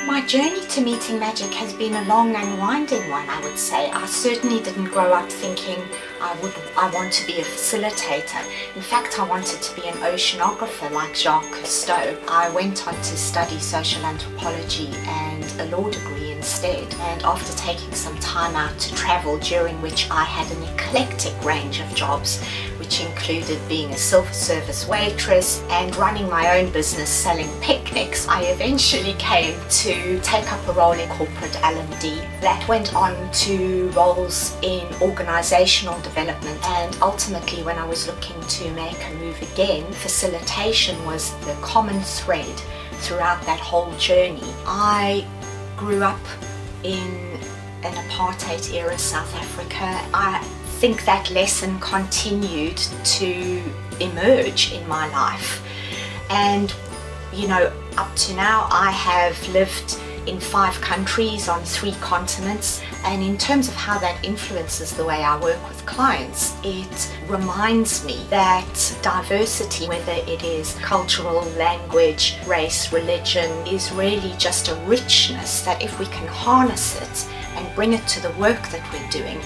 My journey to meeting magic has been a long and winding one, I would say. I certainly didn't grow up thinking I want to be a facilitator. In fact, I wanted to be an oceanographer like Jacques Cousteau. I went on to study social anthropology and a law degree instead. And after taking some time out to travel, during which I had an eclectic range of jobs, which included being a self-service waitress and running my own business selling picnics, I eventually came to take up a role in corporate L&D. That went on to roles in organisational development, and ultimately when I was looking to make a move again, facilitation was the common thread throughout that whole journey. I grew up in an apartheid era South Africa. I think that lesson continued to emerge in my life, and up to now I have lived in 5 countries on 3 continents, and in terms of how that influences the way I work with clients, it reminds me that diversity, whether it is cultural, language, race, religion, is really just a richness that if we can harness it and bring it to the work that we're doing,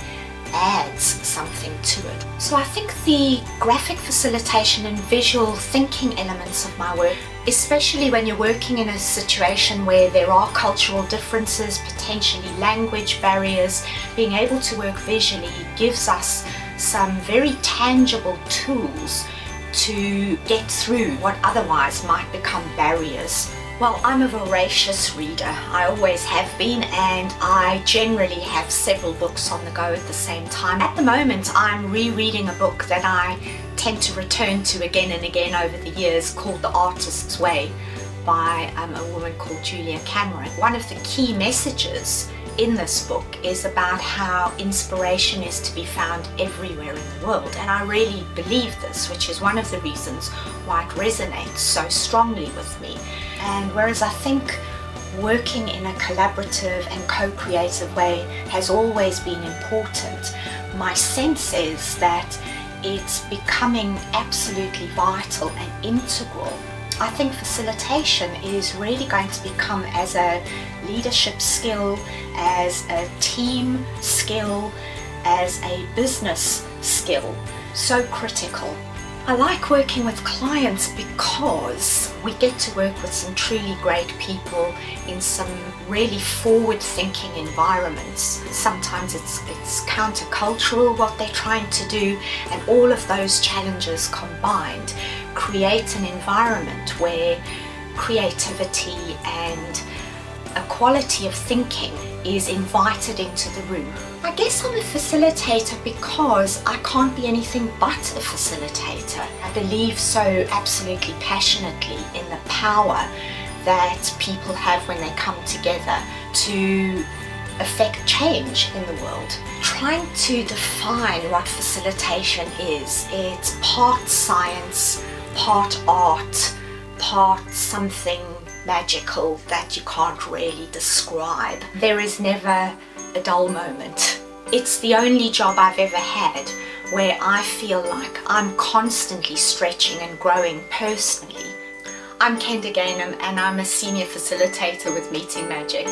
adds something to it. So I think the graphic facilitation and visual thinking elements of my work, especially when you're working in a situation where there are cultural differences, potentially language barriers, being able to work visually gives us some very tangible tools to get through what otherwise might become barriers. Well, I'm a voracious reader. I always have been, and I generally have several books on the go at the same time. At the moment, I'm rereading a book that I tend to return to again and again over the years, called The Artist's Way by a woman called Julia Cameron. One of the key messages in this book is about how inspiration is to be found everywhere in the world, and I really believe this, which is one of the reasons why it resonates so strongly with me. And whereas I think working in a collaborative and co-creative way has always been important, my sense is that it's becoming absolutely vital and integral. I think facilitation is really going to become, as a leadership skill, as a team skill, as a business skill, so critical. I like working with clients because we get to work with some truly great people in some really forward-thinking environments. Sometimes it's countercultural what they're trying to do, and all of those challenges combined create an environment where creativity and a quality of thinking is invited into the room. I guess I'm a facilitator because I can't be anything but a facilitator. I believe so absolutely passionately in the power that people have when they come together to affect change in the world. Trying to define what facilitation is, it's part science, part art, part something magical that you can't really describe. There is never a dull moment. It's the only job I've ever had where I feel like I'm constantly stretching and growing personally. I'm Kenda Gaynham, and I'm a senior facilitator with Meeting Magic.